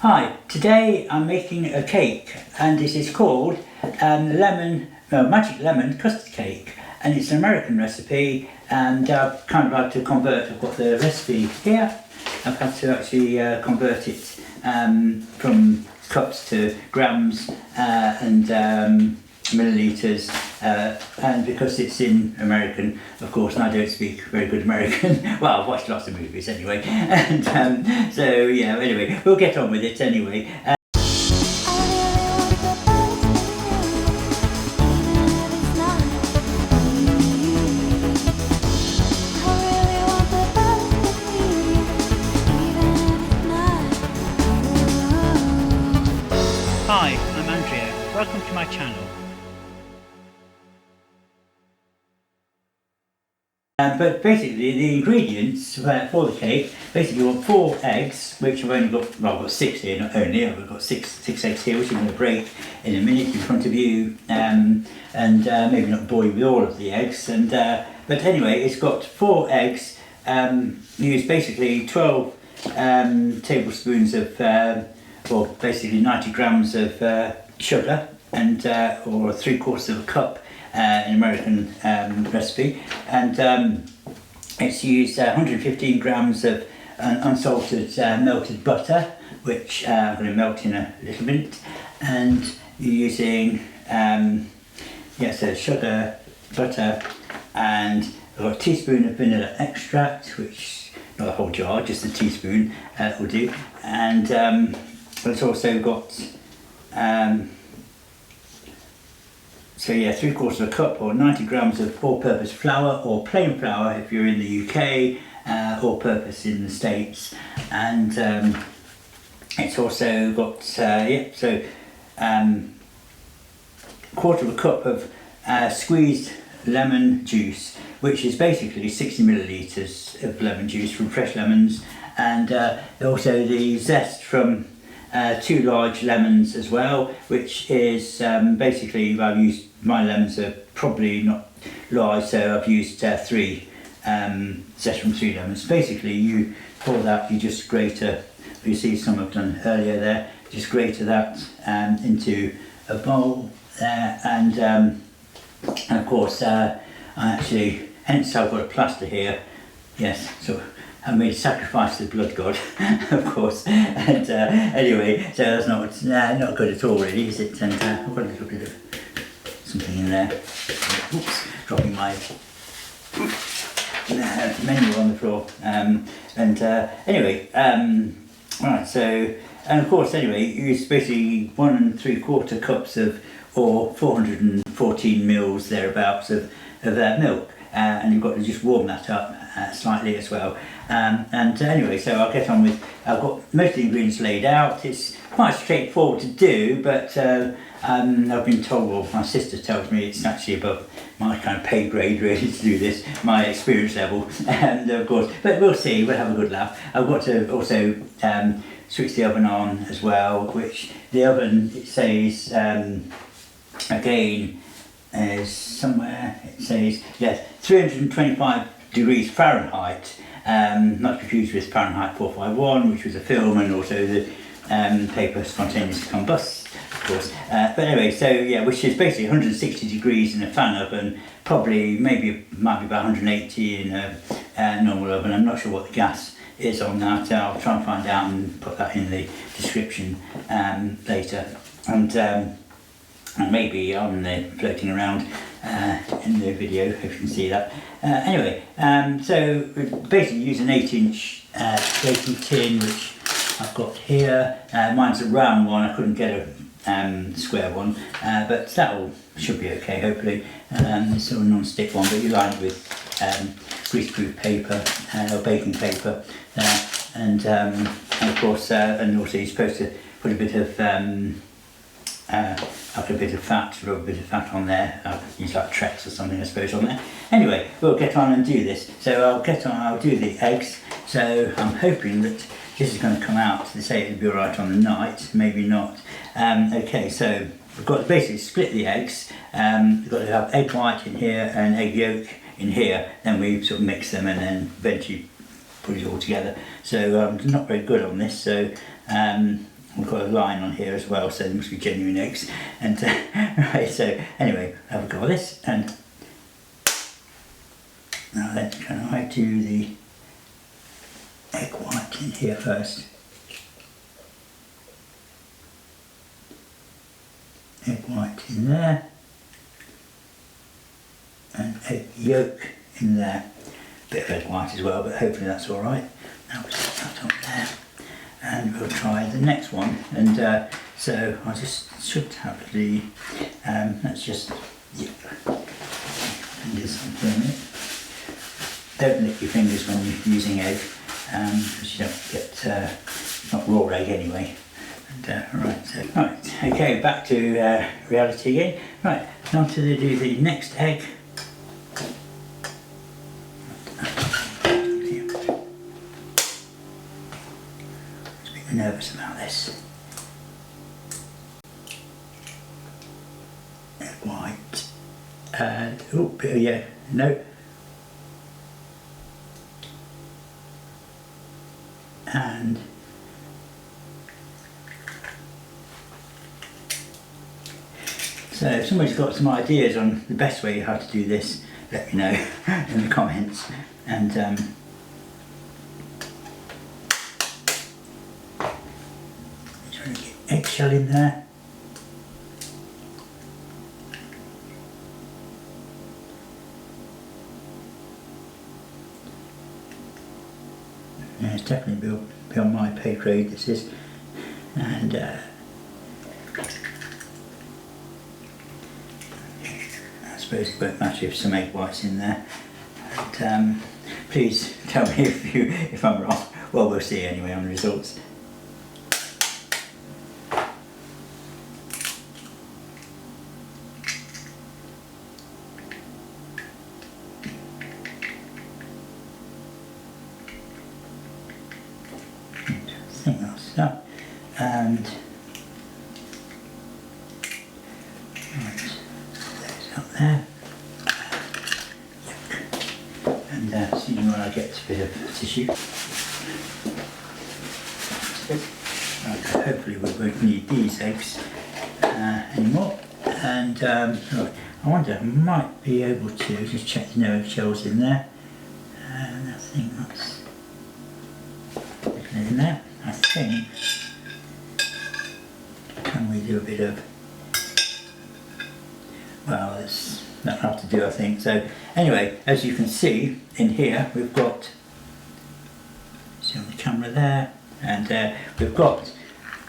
Hi, today I'm making a cake and this is called Magic Lemon Custard Cake, and it's an American recipe, and I've kind of like to convert. I've got the recipe here. I've had to actually convert it from cups to grams and millilitres, and because it's in American, of course, and I don't speak very good American. Well, I've watched lots of movies anyway, and so yeah. Anyway, we'll get on with it anyway. Hi, I'm Andrea. Welcome to my channel. But basically the ingredients for the cake, basically you want 4 eggs, which I've only got, well, I've got 6 here, not only, I've got six eggs here, which I'm going to break in a minute in front of you, and maybe not bore you with all of the eggs, and but anyway, it's got 4 eggs. Use basically 12 tablespoons of, or basically 90 grams of sugar, and or 3/4 of a cup, an American recipe, and it's used 115 grams of unsalted melted butter, which I'm going to melt in a little bit, and you're using so sugar, butter, and I've got a teaspoon of vanilla extract, which not a whole jar, just a teaspoon will do, and it's also got so yeah, 3/4 of a cup or 90 grams of all-purpose flour, or plain flour if you're in the UK, all-purpose in the States, and it's also got 1/4 of a cup of squeezed lemon juice, which is basically 60 millilitres of lemon juice from fresh lemons, and also the zest from 2 large lemons as well, which is basically, I've used, my lemons are probably not large, so I've used 3 zest from 3 lemons. Basically, you pour that, you just grate you see some I've done earlier there, just grate that into a bowl there, and of course I actually, hence I've got a plaster here, yes, so I made a sacrifice to the blood god, of course, and anyway, so that's not good at all really, is it? And I've got a little bit of something in there. Oops, dropping my menu on the floor. Anyway, right, so, and of course, anyway, you use basically 1 3/4 cups of, or 414 mils thereabouts of milk, and you've got to just warm that up slightly as well. And anyway, so I'll get on with, I've got most of the ingredients laid out. It's quite straightforward to do, but I've been told, well, my sister tells me it's actually above my kind of pay grade really to do this, my experience level, and of course, but we'll see, we'll have a good laugh. I've got to also switch the oven on as well, which the oven, it says, again, is somewhere, it says, yes, 325 degrees Fahrenheit, not confused with Fahrenheit 451, which was a film, and also the paper spontaneously combusts, of course. But anyway, so yeah, which is basically 160 degrees in a fan oven, probably, maybe, might be about 180 in a normal oven. I'm not sure what the gas is on that. I'll try and find out and put that in the description later. And maybe on the floating around in the video, if you can see that. Anyway, so basically use an 8-inch baking tin, which I've got here. Mine's a round one, I couldn't get a square one, but that should be okay, hopefully. It's sort of a non-stick one, but you line it with grease-proof paper, or baking paper there, and of course, and also you're supposed to put a bit of like a bit of fat, rub a bit of fat on there. I'll use like Trex or something, I suppose, on there. Anyway, we'll get on and do this. So I'll do the eggs. So I'm hoping that this is going to come out. They say it'll be alright on the night, maybe not. Okay, so we've got to basically split the eggs. We've got to have egg white in here and egg yolk in here. Then we sort of mix them and then eventually put it all together. So I'm not very good on this, so put a line on here as well, so they must be genuine eggs. And right, so anyway, have a go at this, and now then, can I do the egg white in here first? Egg white in there, and egg yolk in there. Bit of egg white as well, but hopefully that's all right. Now we'll set that on there, and we'll try the next one. And so I just should have the. Let's just fingers on for a minute. Don't lick your fingers when you're using egg, because you don't get not raw egg anyway. And right, so right, okay, back to reality again. Right, now to do the next egg. Nervous about this. Egg white, and oh, bit of, yeah, no, and so if somebody's got some ideas on the best way how to do this, let me know in the comments. And trying to get eggshell in there. Yeah, it's definitely beyond my pay grade, this is. And I suppose it won't matter if some egg white's in there. But, please tell me if I'm wrong. Well, we'll see anyway on the results. I think that's that. And right, those up there. And see when I get a bit of tissue. Right, hopefully we won't need these eggs anymore. And right, I wonder, I might be able to just check there's no eggshells in there. And I think that's in there. I think, can we do a bit of, well, that'll have to do, I think. So anyway, as you can see in here, we've got, see on the camera there, and we've got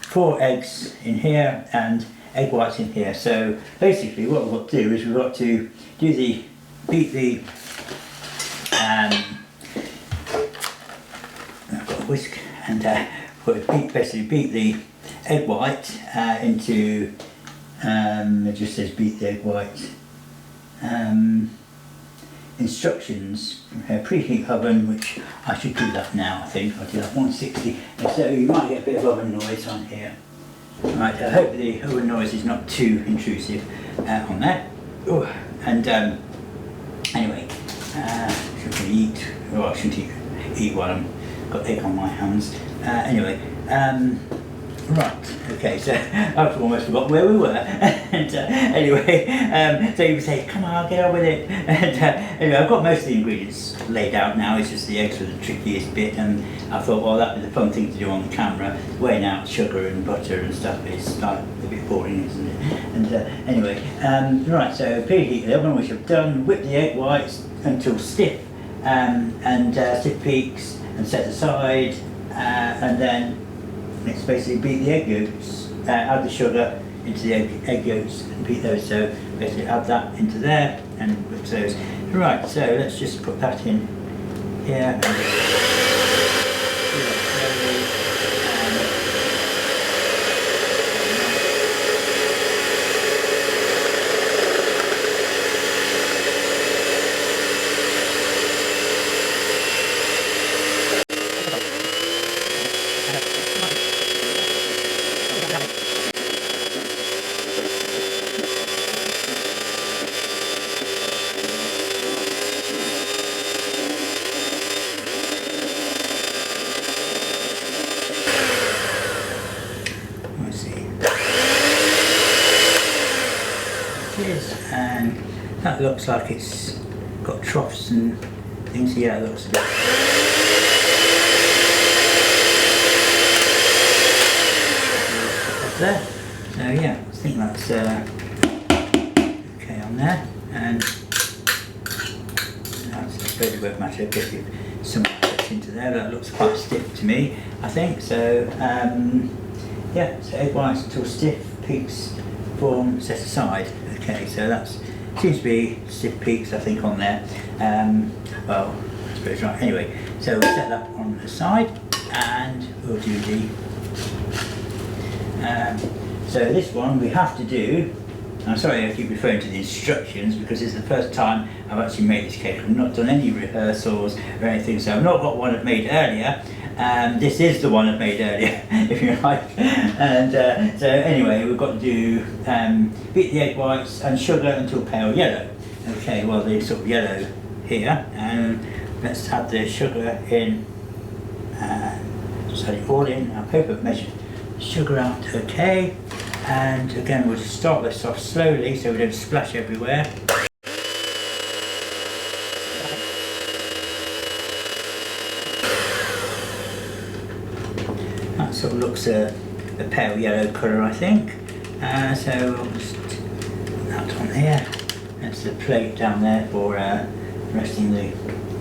4 eggs in here and egg whites in here. So basically what we've got to do is we've got to beat the I've got a whisk, and basically beat the egg white into, it just says beat the egg white. Instructions, preheat oven, which I should do that now, I think. I'll do that 160, so you might get a bit of oven noise on here. Right, I hope the oven noise is not too intrusive on that. Ooh, and anyway, should we eat? Oh, I shouldn't eat while I've got egg on my hands. Anyway, right, okay, so I've almost forgot where we were. And anyway, so you would say, come on, get on with it. And anyway, I've got most of the ingredients laid out now. It's just the eggs were the trickiest bit, and I thought, well, that'd be the fun thing to do on the camera. Weighing out sugar and butter and stuff is like a bit boring, isn't it? And anyway, right, so preheat the oven, which I've done. Whip the egg whites until stiff, and stiff peaks, and set aside, and then let's basically beat the egg yolks, add the sugar into the egg yolks and beat those. So basically add that into there and whip those. Right, so let's just put that in here. That looks like it's got troughs and things. Yeah, it looks a bit. There. So yeah, I think that's okay on there, and that's, I suppose it won't matter if some gets into there. That looks quite stiff to me, I think. So yeah, so egg whites until stiff peaks form set aside. Okay, so that's seems to be stiff peaks, I think, on there. Well, I suppose right. Anyway, so we'll set that on the side, and we'll do the. So this one we have to do. I'm sorry I keep referring to the instructions because it's the first time I've actually made this cake. I've not done any rehearsals or anything, so I've not got one I've made earlier. This is the one I've made earlier, if you like. And so anyway, we've got to do beat the egg whites and sugar until pale yellow. Okay, well they're sort of yellow here, and let's add the sugar in. Just add it all in. I hope I've measured sugar out okay, and again we'll just start this off slowly so we don't splash everywhere. That sort of looks a pale yellow colour, I think. So we'll just put that on here. That's the plate down there for resting the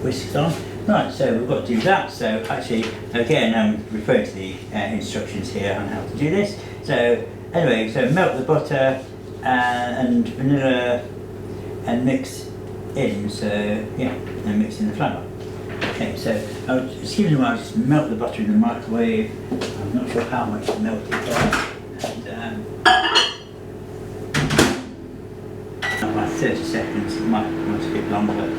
whisks on. Right, so we've got to do that. So actually, again, I'm referring to the instructions here on how to do this. So anyway, so melt the butter and vanilla and mix in. So yeah, and mix in the flour. Okay, so excuse me while I just melt the butter in the microwave. I'm not sure how much to melt it by. And about 30 seconds. It might a bit longer.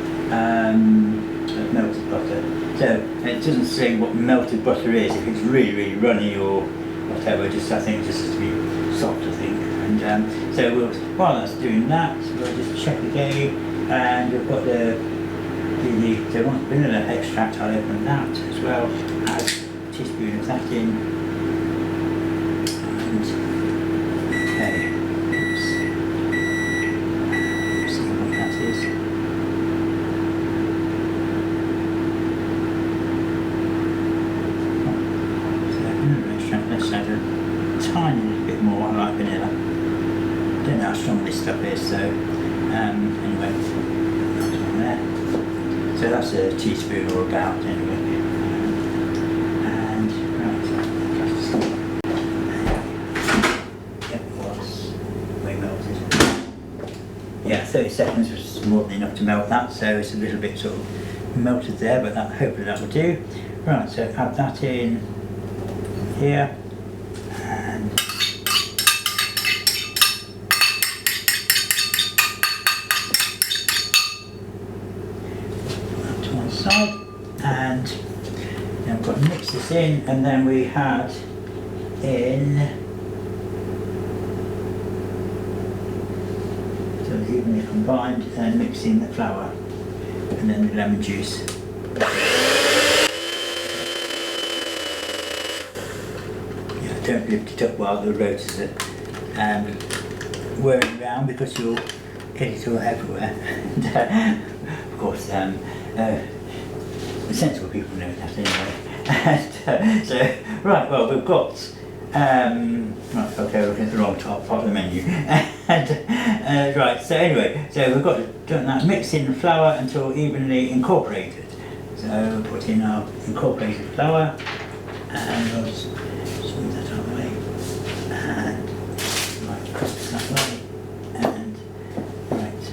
Melted butter. So it doesn't say what melted butter is, if it's really runny or whatever, just I think just has to be soft, I think. And so while that's doing that, we'll just check again, and we've got the vanilla extract. I'll open that as well, add a teaspoon of that in, and okay, let's see what that is. Let's add a tiny little bit more. I like vanilla. I don't know how strong this stuff is, so anyway, that's on there. So that's a teaspoon or about, anyway. And right, so it was way melted. Yeah, 30 seconds was more than enough to melt that, so it's a little bit sort of melted there, but hopefully that will do. Right, so add that in here, and put that to one side, and then we've got to mix this in, and then we had in so it's evenly combined, and mix in the flour and then the lemon juice. Don't lift it up while the rotors are whirling around because you'll get it all everywhere. And, of course, sensible people know that anyway. And, so, right, well, we've got, right, okay, we're looking at the wrong part of the menu. And, right, so anyway, so we've got to do that, mix in the flour until evenly incorporated. So we'll put in our incorporated flour, and we'll just smooth that out of the way, and right, crisp that way, and right.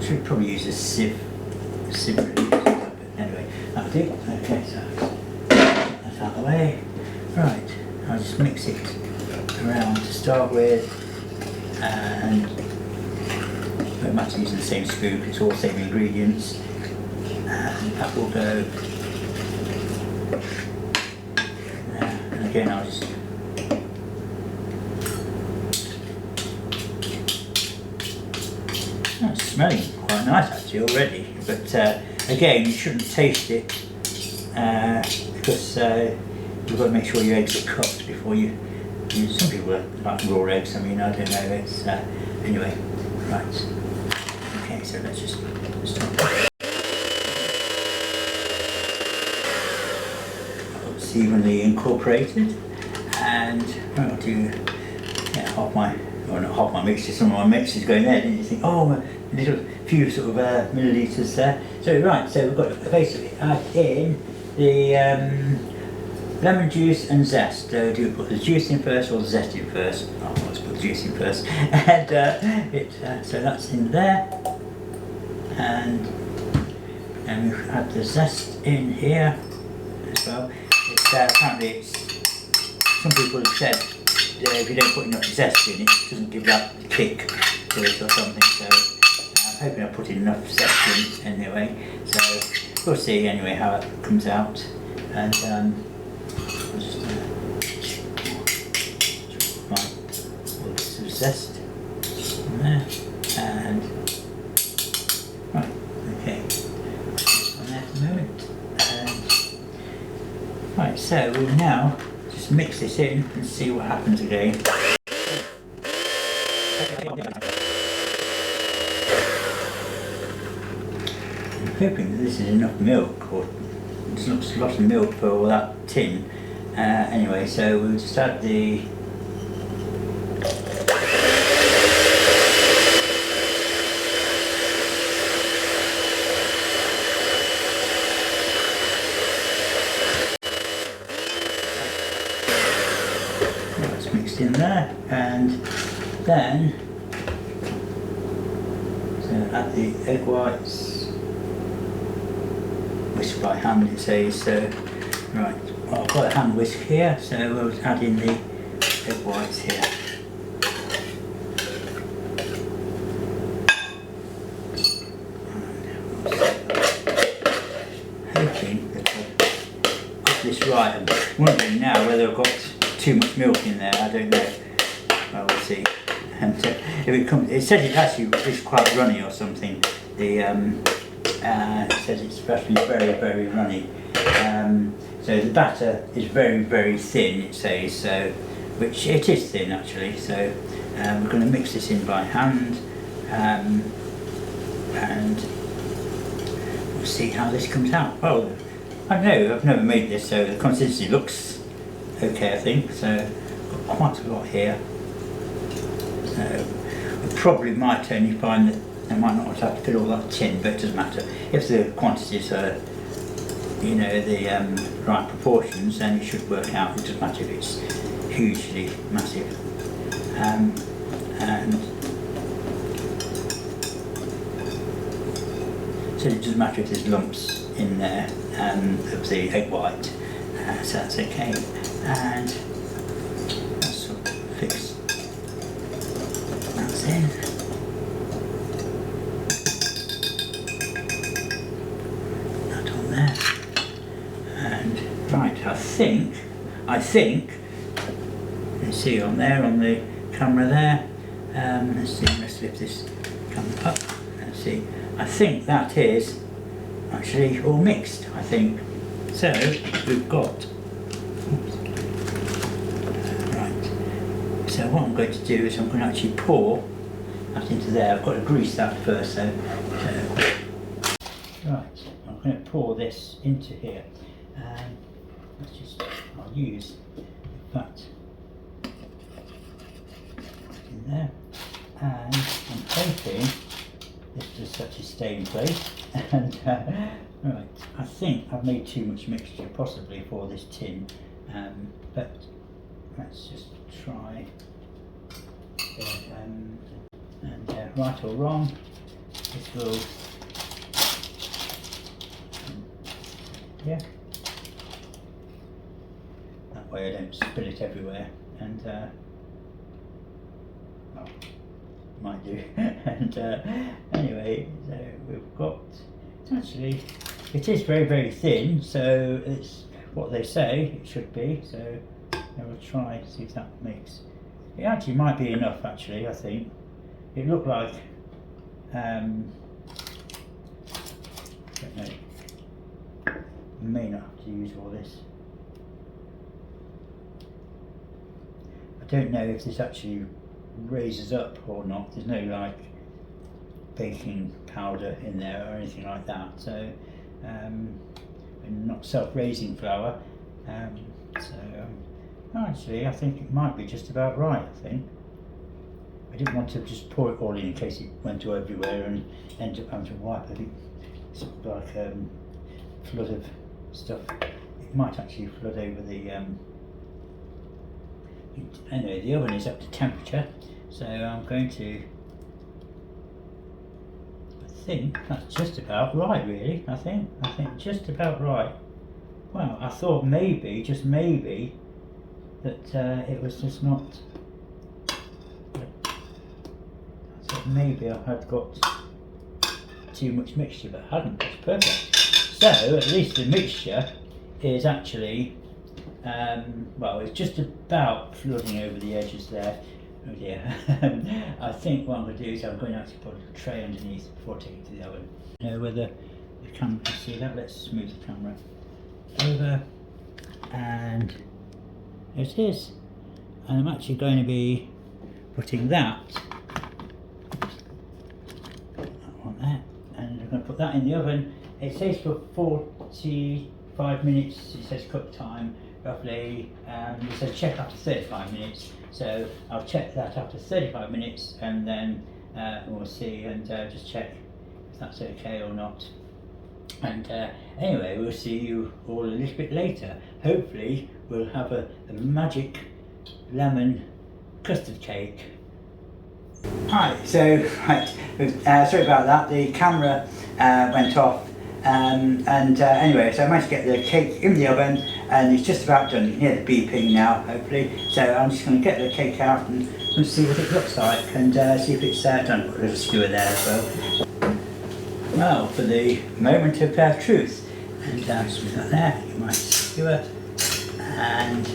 Should probably use a sieve really, but anyway, that'll do. Okay, so that's out of the way. Right, I'll just mix it around to start with, and don't matter using the same spoon, it's all the same ingredients, and that will go. And again, I'll just it's smelling quite nice actually already, but again, you shouldn't taste it because you've got to make sure your eggs are cooked before you Some people like raw eggs. I mean, I don't know. It's anyway. Right. Okay, so let's just start. It's evenly incorporated, and I'll do not half my mixture. Some of my mix is going there. Didn't you think? Oh, a little few sort of millilitres there. So right. So we've got to basically add in the lemon juice and zest. Do you put the juice in first or the zest in first? Oh, let's put the juice in first. And so that's in there, and we add the zest in here as well. Apparently, some people have said if you don't put enough zest in, it doesn't give that kick to it or something. So I'm hoping I put in enough zest in anyway. So we'll see anyway how it comes out, and I'll just put some zest in there, and right, okay, on there for a moment, and right, so we'll now just mix this in and see what happens again. I'm hoping that this is enough milk, or it's not a lot of milk for all that tin. Anyway, so we'll just add the that's mixed in there, and then so add the egg whites, whisk by hand it says. So right, well, I've got a hand whisk here, so we'll add in the egg whites here. Hoping that I've got this right. I'm wondering now whether I've got too much milk in there. I don't know. Well, we'll see. And if it comes, it says it actually is quite runny or something. The it says it's especially very runny. So the batter is very thin, it says, so, which it is thin actually. So we're going to mix this in by hand, and we'll see how this comes out. Well, I don't know, I've never made this, so the consistency looks okay, I think. So I've got quite a lot here. So we probably might only find that I might not have to fill all that tin, but it doesn't matter. If the quantities are, you know, the right proportions, then it should work out. It doesn't matter if it's hugely massive. And so it doesn't matter if there's lumps in there of the egg white, so that's okay. And that's sort of fixed. That's in. That on there. And right, I think you see on there, on the camera there, let's see, let's lift this camera up, let's see, I think that is actually all mixed, I think. So we've got, right, so what I'm going to do is I'm going to actually pour that into there. I've got to grease that first, so right, I'm going to pour this into here. Let's just, I'll use that in there, and I'm hoping this does such a stay in place. And right, I think I've made too much mixture possibly for this tin, but let's just try. And right or wrong, this will, yeah. That way I don't spill it everywhere, and well, might do. And anyway, so we've got, actually, it is very thin, so it's what they say it should be. So we'll try see if that makes. It actually might be enough. Actually, I think it looked like. Don't know. May not have to use all this. I don't know if this actually raises up or not. There's no like baking powder in there or anything like that, so and not self-raising flour, actually I think it might be just about right. I think I didn't want to just pour it all in case it went all everywhere and end up having to wipe it. It's like flood of stuff. It might actually flood over the anyway, the oven is up to temperature, so I'm going to, I think that's just about right really. I think just about right. Well, I thought maybe, just maybe, that it was just not, I thought maybe I had got too much mixture, but I hadn't. It's perfect. So at least the mixture is actually well, it's just about flooding over the edges there. Oh dear. I think what I'm going to do is I'm going to actually put a tray underneath before taking it to the oven. Whether the camera can see that. Let's move the camera over, and there it is. And I'm actually going to be putting that on there, and I'm going to put that in the oven. It says for 45 minutes, it says cook time roughly. It says check after 35 minutes, so I'll check that after 35 minutes, and then we'll see, and just check if that's okay or not. And anyway, we'll see you all a little bit later. Hopefully we'll have a magic lemon custard cake. Hi, so sorry about that, the camera went off, and anyway, so I managed to get the cake in the oven, and it's just about done. You can hear the beeping now, hopefully. So I'm just going to get the cake out and see what it looks like, and see if it's done. Put a little skewer there as well. Well, for the moment of truth, and just put that there, get my skewer, and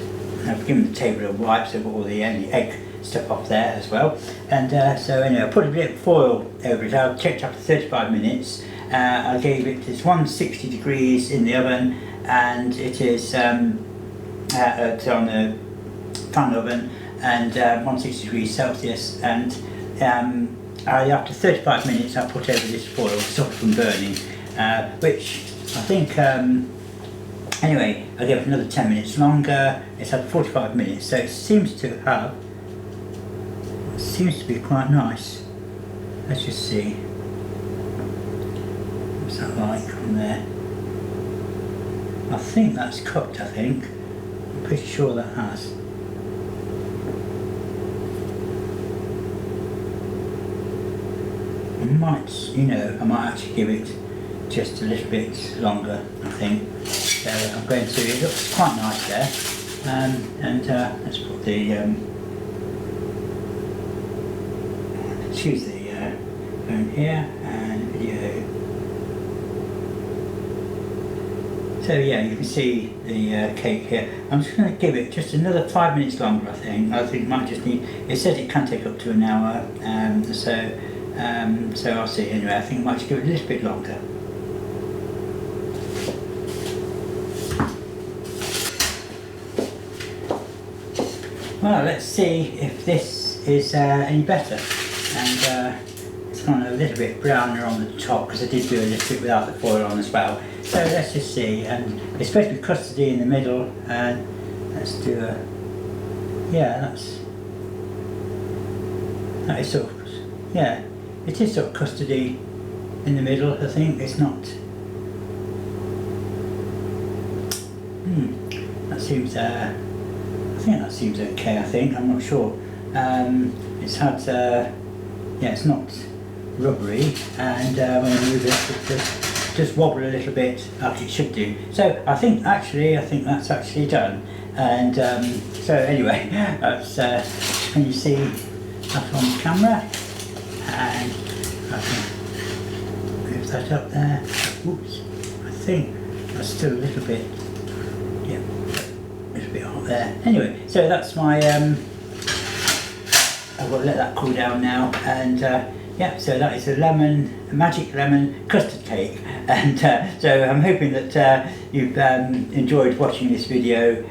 I've given the table a wipe so I've got all the egg stuff off there as well. And so anyway, I put a bit of foil over it. I checked after 35 minutes. I gave it, it's 160 degrees in the oven, and it is it's on the fan oven, and 160 degrees Celsius, and after 35 minutes I put over this foil to stop it from burning, which I think, anyway, I gave it another 10 minutes longer. It's had 45 minutes, so it seems to be quite nice. Let's just see. What's that like on there? I think that's cooked, I think. I'm pretty sure that has. I might actually give it just a little bit longer, I think. So I'm going to, it looks quite nice there. And let's put the, choose the phone here, and video. So yeah, you can see the cake here. I'm just going to give it just another 5 minutes longer, I think. I think it might just need, it says it can take up to an hour, so I'll see. Anyway, I think I might just give it a little bit longer. Well, let's see if this is any better. And it's kind of a little bit browner on the top because I did do a little bit without the foil on as well. So let's just see, and it's supposed to be custardy in the middle, and let's do a, yeah, that is sort of, yeah, it is sort of custardy in the middle. I think it's not, that seems, I think that seems okay, I think, I'm not sure. It's had, yeah, it's not rubbery, and when I move it, it just wobble a little bit like it should do. So I think that's actually done. And so anyway, that's, can you see that on camera? And I can move that up there. Oops, I think that's still a little bit, yeah, a little bit hot there. Anyway, so that's my, I've got to let that cool down now, and yeah, so that is a magic lemon custard cake, and so I'm hoping that you've enjoyed watching this video,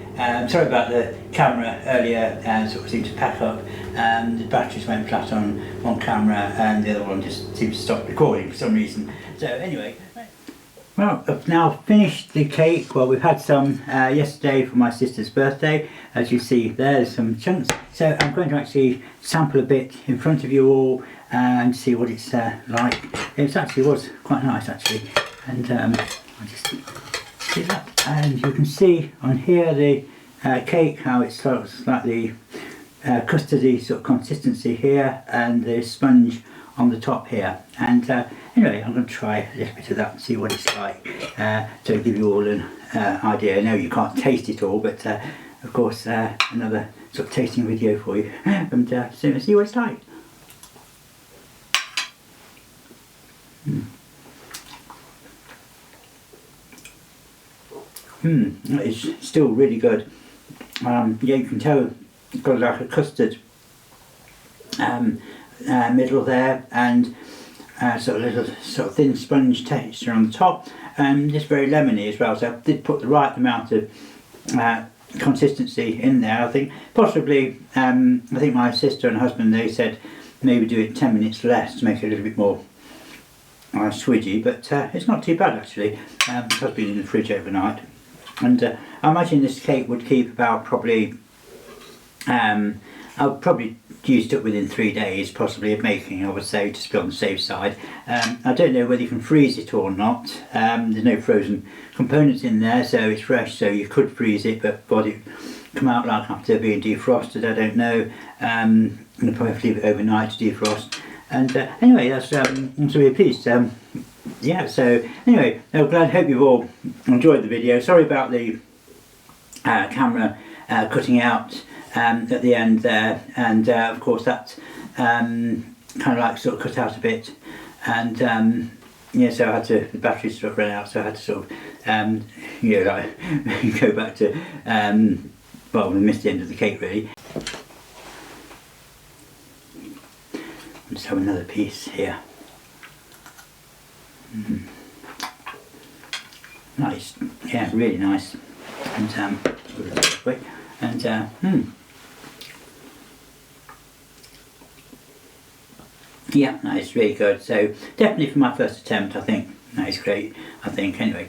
Sorry about the camera earlier, sort of seemed to pack up. The batteries went flat on one camera and the other one just seemed to stop recording for some reason. So anyway, well, I've now finished the cake. Well, we've had some yesterday for my sister's birthday. As you see, there's some chunks. So I'm going to actually sample a bit in front of you all and see what it's like. It actually was quite nice actually. And I'll just do that. And you can see on here the cake, how it's sort of slightly custardy sort of consistency here, and the sponge on the top here. And anyway, I'm going to try a little bit of that and see what it's like, to give you all an idea. I know you can't taste it all, but of course another sort of tasting video for you, and so see what it's like. It's still really good. Yeah, you can tell it's got like a custard middle there, and sort of little sort of thin sponge texture on the top, and just very lemony as well. So I did put the right amount of consistency in there. I think possibly, I think my sister and husband, they said maybe do it 10 minutes less to make it a little bit more swidgy, but it's not too bad actually. It has been in the fridge overnight, and I imagine this cake would keep about probably, I'll probably use it up within 3 days possibly of making, I would say, just to be on the safe side. I don't know whether you can freeze it or not. There's no frozen components in there, so it's fresh, so you could freeze it, but would it come out like after being defrosted, I don't know. I'm going to probably have to leave it overnight to defrost. And anyway, that's really a piece. Yeah, so anyway, I'm glad, hope you've all enjoyed the video. Sorry about the camera cutting out at the end there, and of course that kind of like sort of cut out a bit, and yeah, so I had to, the battery sort of ran out, so I had to sort of you know, like go back to well, we missed the end of the cake really. Let's have another piece here. Nice, yeah, really nice, and yeah, that is really good. So definitely for my first attempt, I think that is great. I think anyway,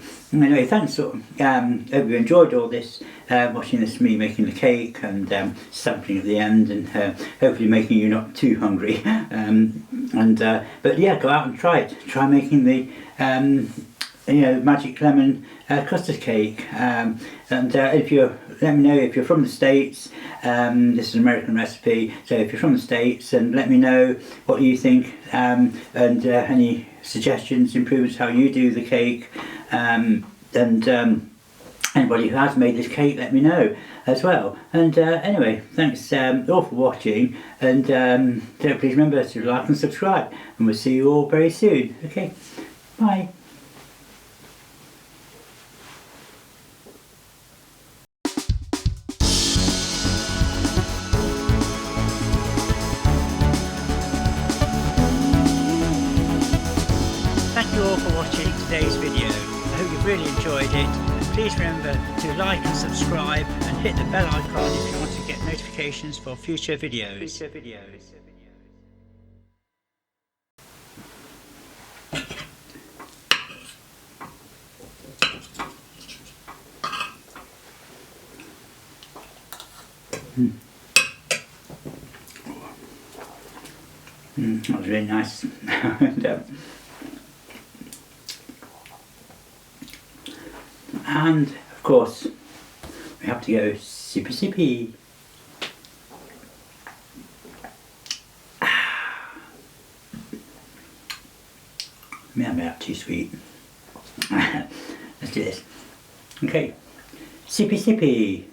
thanks. Hope you enjoyed all this, watching this, me making the cake and sampling at the end, and hopefully making you not too hungry. But yeah, go out and try it. Try making the Magic Lemon Custard Cake, and if you're, let me know if you're from the States. This is an American recipe, so if you're from the States, and let me know what you think, and any suggestions, improvements, how you do the cake, and anybody who has made this cake, let me know as well. And anyway, thanks all for watching, and please remember to like and subscribe, and we'll see you all very soon. Okay, bye. Thank you all for watching today's video. I hope you've really enjoyed it. Please remember to like and subscribe and hit the bell icon if you want to get notifications for future videos. That was really nice. And of course, we have to go sippy sippy. Maybe not too sweet. Let's do this. Okay, sippy sippy.